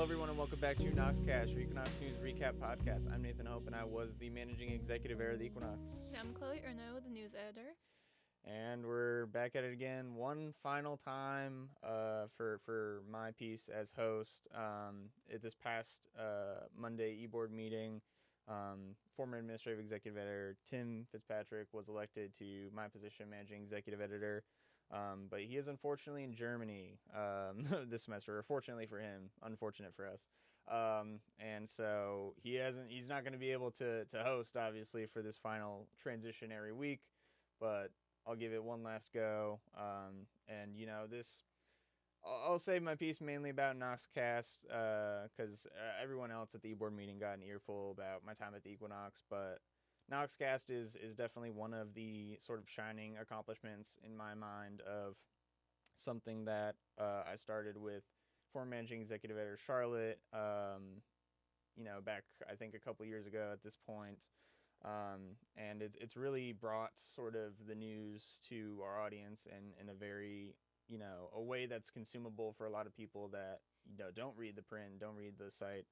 Hello, everyone, and welcome back to Noxcast, your Equinox News Recap Podcast. I'm Nathan Hope, and I was the managing executive editor of the Equinox. I'm Chloe Erno, the news editor. And we're back at it again, one final time for my piece as host. At this past Monday e-board meeting, former administrative executive editor Tim Fitzpatrick was elected to my position, managing executive editor. But he is unfortunately in Germany this semester, or fortunately for him, unfortunate for us. And so he's not going to be able to host, obviously, for this final transitionary week, but I'll give it one last go. And, you know, I'll save my piece mainly about Noxcast because everyone else at the e-board meeting got an earful about my time at the Equinox, but Noxcast is definitely one of the sort of shining accomplishments in my mind of something that I started with former managing executive editor Charlotte, back I think a couple years ago at this point. And it's really brought sort of the news to our audience in a very, a way that's consumable for a lot of people that, don't read the print, don't read the site.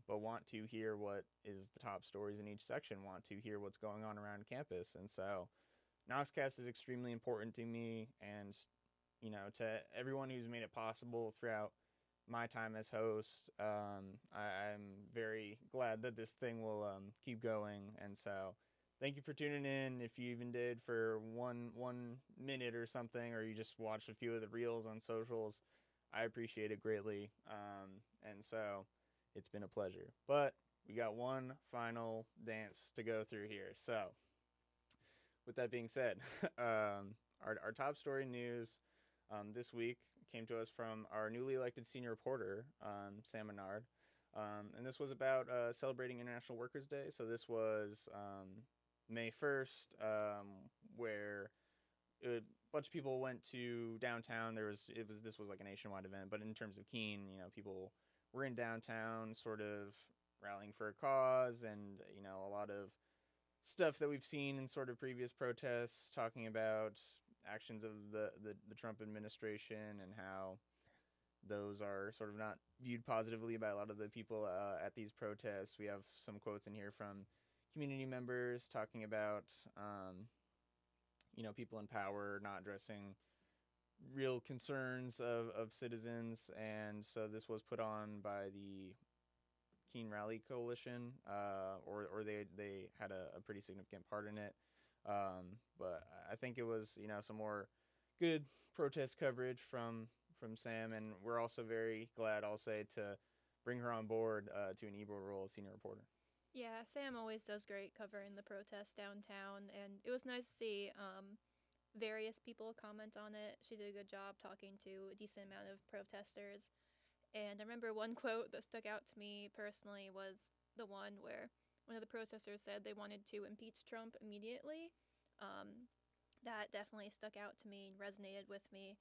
But want to hear what is the top stories in each section, want to hear what's going on around campus. And so Noxcast is extremely important to me, and, to everyone who's made it possible throughout my time as host. I'm very glad that this thing will keep going. And so thank you for tuning in. If you even did for one minute or something, or you just watched a few of the reels on socials, I appreciate it greatly. And so it's been a pleasure. But we got one final dance to go through here. So with that being said, our top story news this week came to us from our newly elected senior reporter, Sam Menard. And this was about celebrating International Workers' Day. So this was May 1st, where a bunch of people went to downtown. This was like a nationwide event, but in terms of Keene, people were in downtown sort of rallying for a cause, and, a lot of stuff that we've seen in sort of previous protests, talking about actions of the Trump administration and how those are sort of not viewed positively by a lot of the people at these protests. We have some quotes in here from community members talking about, people in power not addressing real concerns of citizens. And so this was put on by the Keene Rally Coalition, or they had a pretty significant part in it. But I think it was, some more good protest coverage from Sam, and we're also very glad, I'll say, to bring her on board to an e-board role as senior reporter. Yeah, Sam always does great covering the protests downtown, and it was nice to see various people comment on it. She did a good job talking to a decent amount of protesters. And I remember one quote that stuck out to me personally was the one where one of the protesters said they wanted to impeach Trump immediately. That definitely stuck out to me and resonated with me.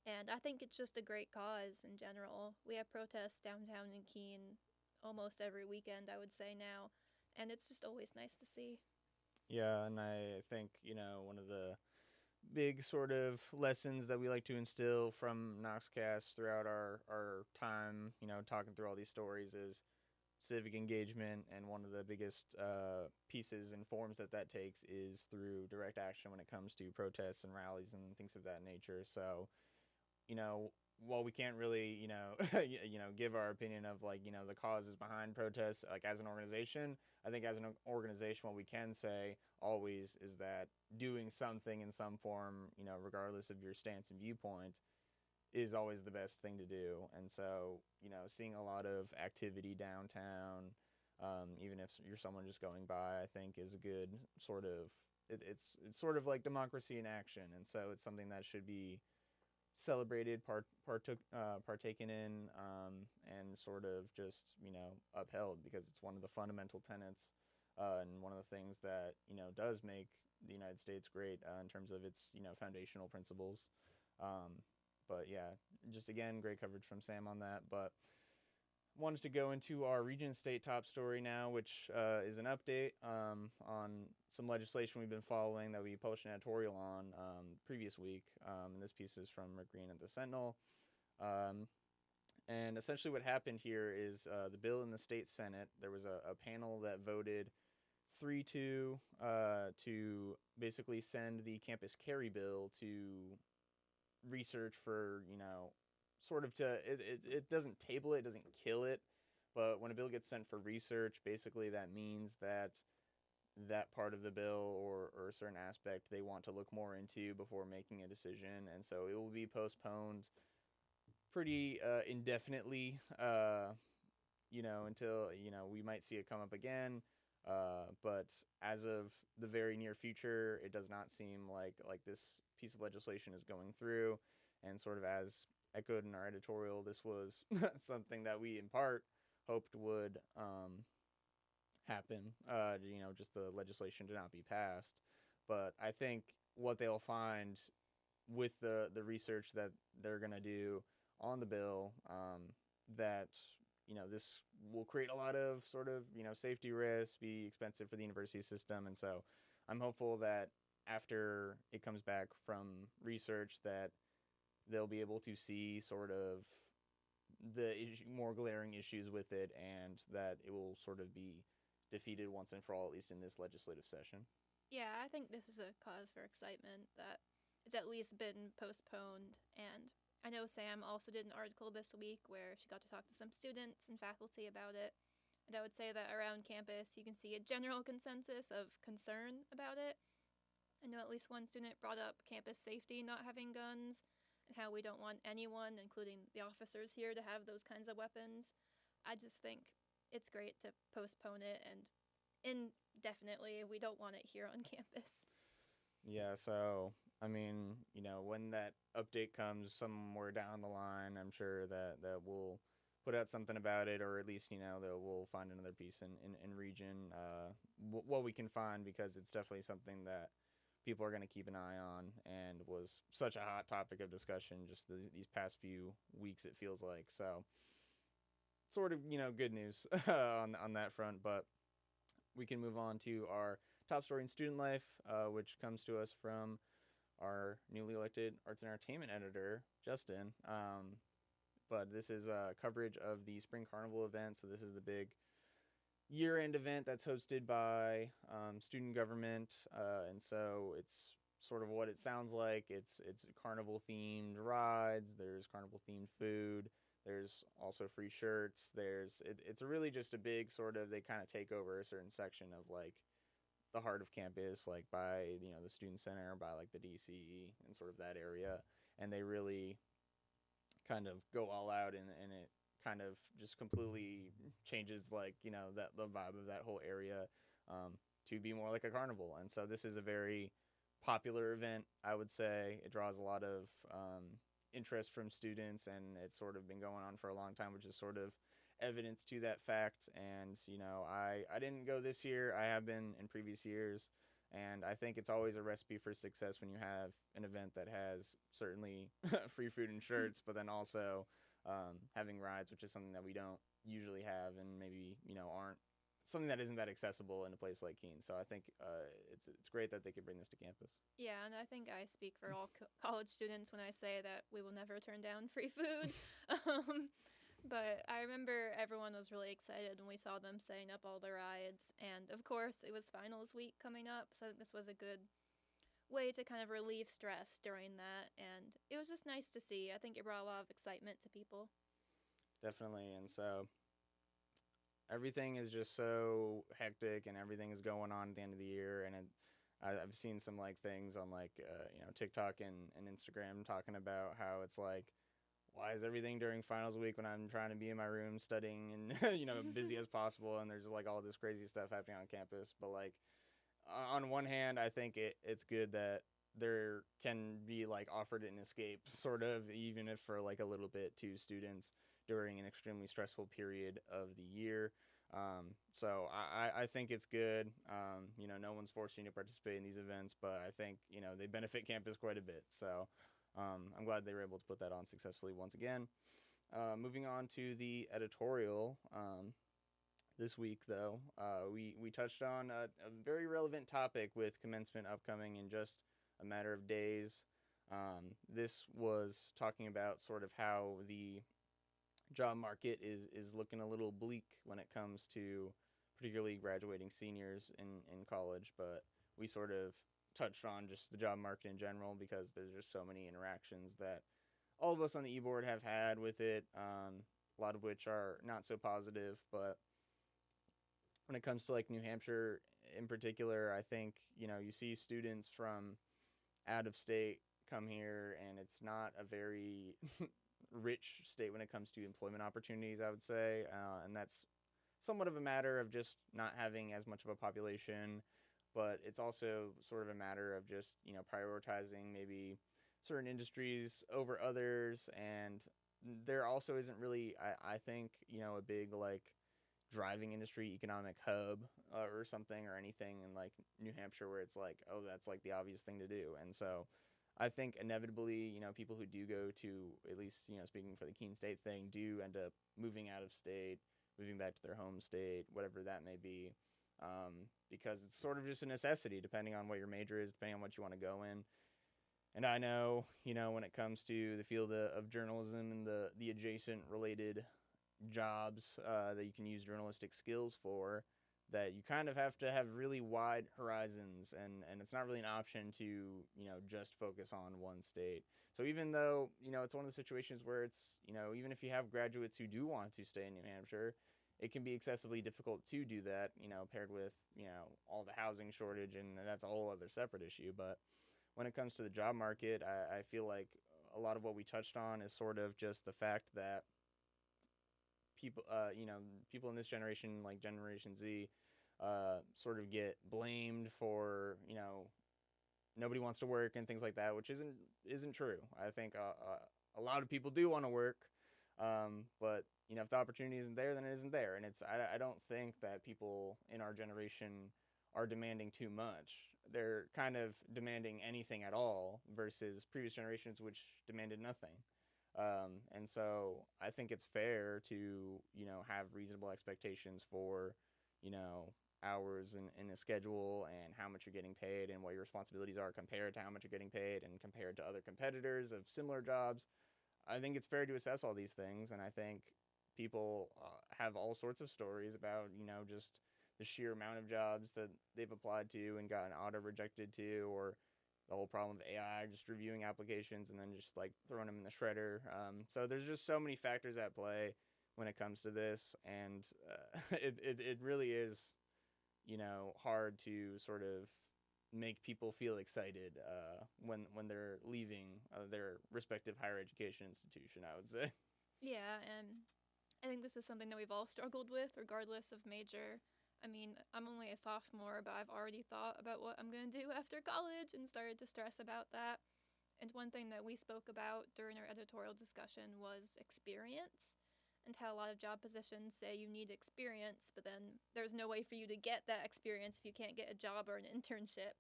And I think it's just a great cause in general. We have protests downtown in Keene almost every weekend, I would say now. And it's just always nice to see. Yeah, and I think, one of the big sort of lessons that we like to instill from Noxcast throughout our time, talking through all these stories is civic engagement. And one of the biggest pieces and forms that takes is through direct action when it comes to protests and rallies and things of that nature. So, while we can't really, give our opinion of the causes behind protests, as an organization, I think as an organization, what we can say always is that doing something in some form, regardless of your stance and viewpoint, is always the best thing to do. And so, seeing a lot of activity downtown, even if you're someone just going by, I think is a good sort of, it's sort of like democracy in action. And so it's something that should be celebrated, partaken in, and sort of just, upheld, because it's one of the fundamental tenets and one of the things that, does make the United States great in terms of its, foundational principles. But yeah, just again, great coverage from Sam on that. But wanted to go into our region state top story now, which is an update on some legislation we've been following that we published an editorial on previous week. And this piece is from Rick Green at the Sentinel. And essentially, what happened here is the bill in the state senate. There was a panel that voted 3-2 to basically send the campus carry bill to research for, sort of to it doesn't table it, it doesn't kill it, but when a bill gets sent for research, basically that means that that part of the bill or a certain aspect they want to look more into before making a decision, and so it will be postponed pretty indefinitely, until we might see it come up again. But as of the very near future, it does not seem like this piece of legislation is going through. And sort of as echoed in our editorial, this was something that we in part hoped would happen. Just the legislation to not be passed. But I think what they'll find with the research that they're gonna do on the bill, that this will create a lot of sort of safety risks, be expensive for the university system, and so I'm hopeful that after it comes back from research that they'll be able to see sort of the more glaring issues with it, and that it will sort of be defeated once and for all, at least in this legislative session. Yeah, I think this is a cause for excitement that it's at least been postponed. And I know Sam also did an article this week where she got to talk to some students and faculty about it. And I would say that around campus, you can see a general consensus of concern about it. I know at least one student brought up campus safety not having guns and how we don't want anyone, including the officers here, to have those kinds of weapons. I just think it's great to postpone it and indefinitely. We don't want it here on campus. Yeah, so I mean, when that update comes somewhere down the line, I'm sure that we'll put out something about it, or at least that we'll find another piece in region, what we can find, because it's definitely something that people are going to keep an eye on, and was such a hot topic of discussion just these past few weeks, it feels like. So sort of good news on that front, but we can move on to our top story in student life, which comes to us from our newly elected arts and entertainment editor, Justin. But this is coverage of the Spring Carnival event. So this is the big year-end event that's hosted by student government, and so it's sort of what it sounds like. It's carnival-themed rides. There's carnival-themed food. There's also free shirts. It's really just a big sort of, they kind of take over a certain section of like the heart of campus, like by the student center, by like the DC and sort of that area, and they really kind of go all out, and it kind of just completely changes like that the vibe of that whole area, to be more like a carnival. And so this is a very popular event, I would say. It draws a lot of interest from students, and it's sort of been going on for a long time, which is sort of evidence to that fact. And I didn't go this year. I have been in previous years, and I think it's always a recipe for success when you have an event that has certainly free food and shirts, but then also having rides, which is something that we don't usually have, and maybe aren't something that isn't that accessible in a place like Keene. So I think it's great that they could bring this to campus. Yeah, and I think I speak for all college students when I say that we will never turn down free food. But I remember everyone was really excited when we saw them setting up all the rides. And of course, it was finals week coming up, so I think this was a good way to kind of relieve stress during that. And it was just nice to see. I think it brought a lot of excitement to people. Definitely. And so everything is just so hectic, and everything is going on at the end of the year. And I've seen some like things on like TikTok and Instagram talking about how it's like, why is everything during finals week when I'm trying to be in my room studying and busy as possible, and there's like all this crazy stuff happening on campus. But like on one hand, I think it's good that there can be like offered an escape, sort of, even if for like a little bit, to students during an extremely stressful period of the year. So I think it's good. No one's forcing you to participate in these events, but I think they benefit campus quite a bit. So I'm glad they were able to put that on successfully once again. Moving on to the editorial, this week, though, we touched on a very relevant topic with commencement upcoming in just a matter of days. This was talking about sort of how the job market is looking a little bleak when it comes to particularly graduating seniors in college. But we sort of touched on just the job market in general because there's just so many interactions that all of us on the e-board have had with it, a lot of which are not so positive. But when it comes to like New Hampshire in particular, I think, you see students from out of state come here, and it's not a very rich state when it comes to employment opportunities, I would say. And that's somewhat of a matter of just not having as much of a population, but it's also sort of a matter of just, prioritizing maybe certain industries over others. And there also isn't really, I think, a big like driving industry economic hub or something or anything in like New Hampshire where it's like, oh, that's like the obvious thing to do. And so I think inevitably, people who do go to, at least, speaking for the Keene State thing, do end up moving out of state, moving back to their home state, whatever that may be, because it's sort of just a necessity depending on what your major is, depending on what you want to go in. And I know, when it comes to the field of journalism and the adjacent related jobs that you can use journalistic skills for, that you kind of have to have really wide horizons, and it's not really an option to, just focus on one state. So even though, it's one of the situations where it's, even if you have graduates who do want to stay in New Hampshire, it can be excessively difficult to do that, paired with, all the housing shortage, and that's a whole other separate issue. But when it comes to the job market, I feel like a lot of what we touched on is sort of just the fact that people, people in this generation, like Generation Z, sort of get blamed for, nobody wants to work and things like that, which isn't true. I think a lot of people do want to work, but if the opportunity isn't there, then it isn't there. And I don't think that people in our generation are demanding too much. They're kind of demanding anything at all versus previous generations, which demanded nothing. And so I think it's fair to, have reasonable expectations for, hours in a schedule and how much you're getting paid and what your responsibilities are compared to how much you're getting paid and compared to other competitors of similar jobs. I think it's fair to assess all these things. And I think people have all sorts of stories about, just the sheer amount of jobs that they've applied to and gotten auto rejected to, or the whole problem of AI just reviewing applications and then just like throwing them in the shredder. So there's just so many factors at play when it comes to this, and it really is, hard to sort of make people feel excited when they're leaving their respective higher education institution, I would say. Yeah, and I think this is something that we've all struggled with, regardless of major. I mean, I'm only a sophomore, but I've already thought about what I'm going to do after college and started to stress about that. And one thing that we spoke about during our editorial discussion was experience, and how a lot of job positions say you need experience, but then there's no way for you to get that experience if you can't get a job or an internship.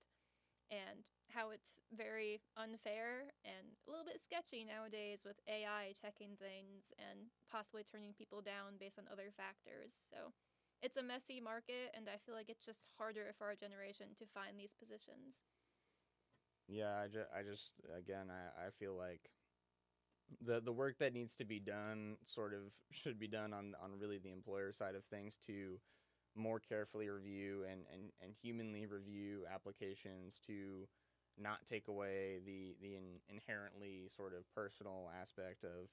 And how it's very unfair and a little bit sketchy nowadays with AI checking things and possibly turning people down based on other factors. So it's a messy market, and I feel like it's just harder for our generation to find these positions. Yeah, I just again, I feel like the work that needs to be done sort of should be done on really the employer side of things to more carefully review and humanly review applications, to not take away the inherently sort of personal aspect of,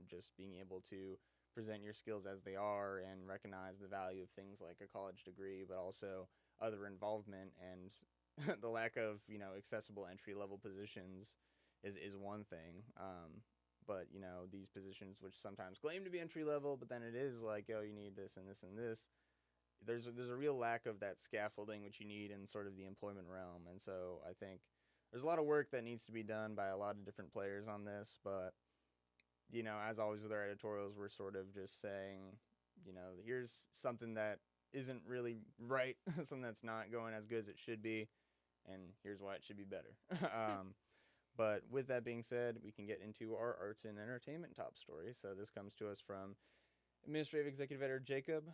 just being able to present your skills as they are and recognize the value of things like a college degree, but also other involvement. And the lack of, accessible entry level positions is one thing. But these positions, which sometimes claim to be entry level, but then it is like, oh, you need this and this and this. There's a real lack of that scaffolding which you need in sort of the employment realm. And so I think there's a lot of work that needs to be done by a lot of different players on this. But as always with our editorials, we're sort of just saying, here's something that isn't really right, something that's not going as good as it should be, and here's why it should be better. But with that being said, we can get into our arts and entertainment top story. So this comes to us from Administrative Executive Editor Jacob.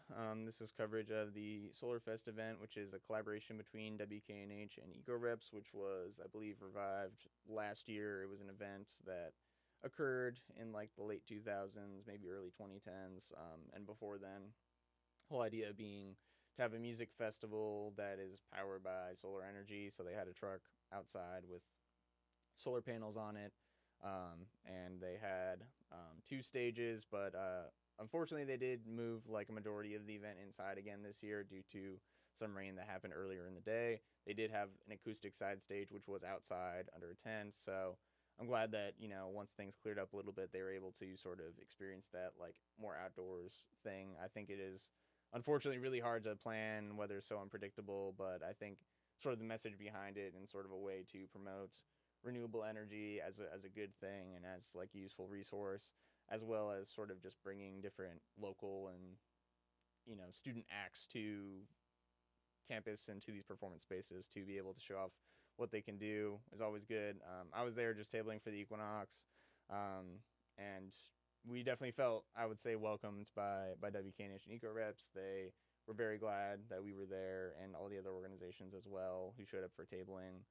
This is coverage of the SolarFest event, which is a collaboration between WKNH and EcoReps, which was, I believe, revived last year. It was an event that occurred in like the late 2000s, maybe early 2010s, and before then. Whole idea being to have a music festival that is powered by solar energy. So they had a truck outside with solar panels on it, and they had two stages, but unfortunately they did move like a majority of the event inside again this year due to some rain that happened earlier in the day. They did have an acoustic side stage, which was outside under a tent, so I'm glad that, once things cleared up a little bit, they were able to sort of experience that like more outdoors thing. I think it is unfortunately really hard to plan, weather's so unpredictable, but I think sort of the message behind it and sort of a way to promote renewable energy as a good thing and as like a useful resource, as well as sort of just bringing different local and student acts to campus and to these performance spaces to be able to show off what they can do is always good. I was there just tabling for the Equinox, and we definitely felt, I would say, welcomed by WKNH and Eco Reps. They were very glad that we were there, and all the other organizations as well who showed up for tabling.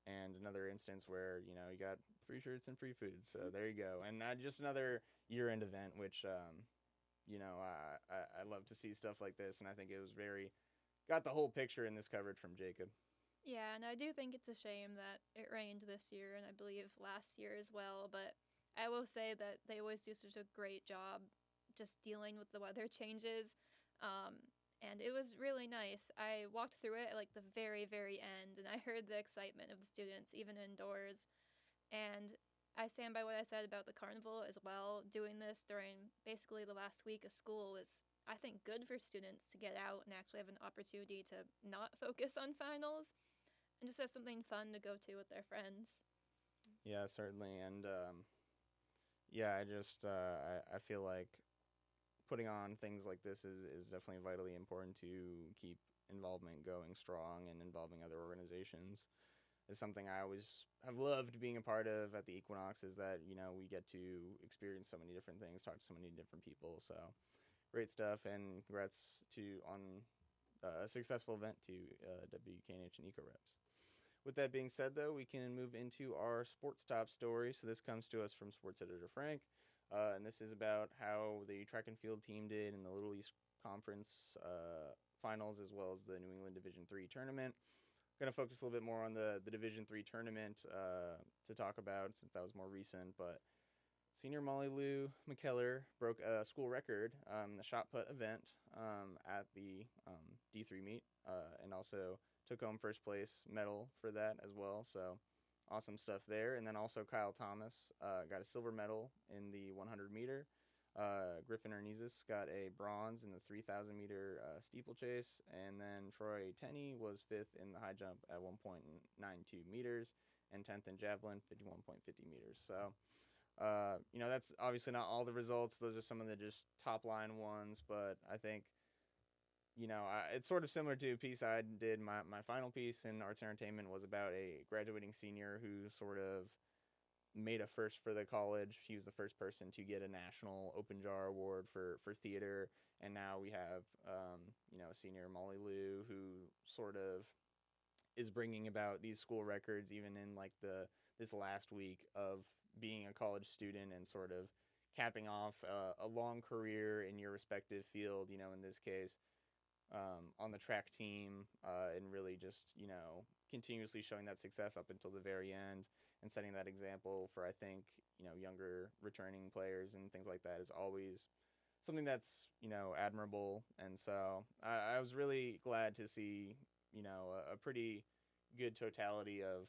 And another instance where you got free shirts and free food, so there you go. And just another year-end event, which I love to see stuff like this, and I think it was very got the whole picture in this coverage from Jacob. Yeah, and I do think it's a shame that it rained this year, and I believe last year as well, but I will say that they always do such a great job just dealing with the weather changes. And it was really nice. I walked through it at like the very, very end, and I heard the excitement of the students, even indoors. And I stand by what I said about the carnival as well. Doing this during basically the last week of school is, I think, good for students to get out and actually have an opportunity to not focus on finals and just have something fun to go to with their friends. Yeah, certainly, and yeah, I feel like putting on things like this is definitely vitally important to keep involvement going strong, and involving other organizations is something I always have loved being a part of at the Equinox, is that we get to experience so many different things, talk to so many different people. So great stuff, and congrats to on a successful event to WKNH and Eco Reps. With that being said, though, we can move into our sports top story. So this comes to us from sports editor Frank, and this is about how the track and field team did in the Little East Conference finals, as well as the New England Division III tournament. I'm going to focus a little bit more on the Division III tournament to talk about, since that was more recent. But senior Molly Lou McKellar broke a school record, the shot put event at the D3 meet, and also took home first place medal for that as well. So awesome stuff there. And then also Kyle Thomas got a silver medal in the 100 meter. Griffin Ernizis got a bronze in the 3,000 meter steeplechase, and then Troy Tenney was fifth in the high jump at 1.92 meters, and 10th in javelin, 51.50 meters. So that's obviously not all the results. Those are some of the just top line ones, but I think it's sort of similar to a piece I did. My final piece in arts and entertainment was about a graduating senior who sort of made a first for the college. He was the first person to get a national open jar award for theater, and now we have a senior, Molly Lou, who sort of is bringing about these school records even in like this last week of being a college student, and sort of capping off a long career in your respective field, in this case on the track team, and really just continuously showing that success up until the very end, and setting that example for, I think, younger returning players and things like that is always something that's admirable. And so I was really glad to see a pretty good totality of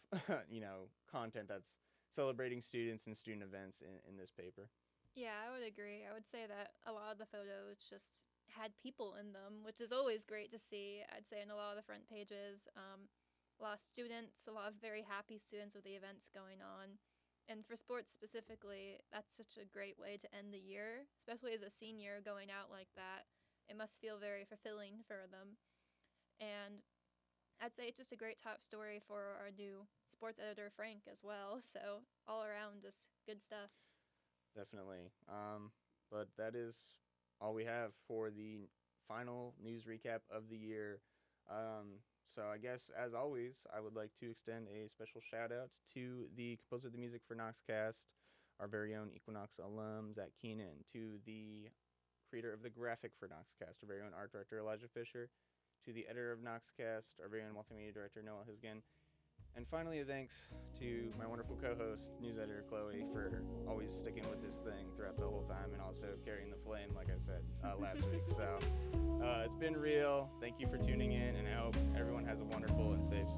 content that's celebrating students and student events in this paper. Yeah, I would agree. I would say that a lot of the photos just had people in them, which is always great to see. I'd say in a lot of the front pages, a lot of students, a lot of very happy students with the events going on. And for sports specifically, that's such a great way to end the year, especially as a senior going out like that. It must feel very fulfilling for them. And I'd say it's just a great top story for our new sports editor, Frank, as well. So all around, just good stuff. Definitely. But that is all we have for the final news recap of the year. So I guess, as always, I would like to extend a special shout out to the composer of the music for Noxcast, our very own Equinox alum, Zach Keenan, to the creator of the graphic for Noxcast, our very own art director, Elijah Fisher, to the editor of Noxcast, our very own multimedia director, Noelle Hisgen, and finally, a thanks to my wonderful co-host, news editor Chloe, for always sticking with this thing throughout the whole time and also carrying the flame, like I said last week. So it's been real. Thank you for tuning in, and I hope everyone has a wonderful and safe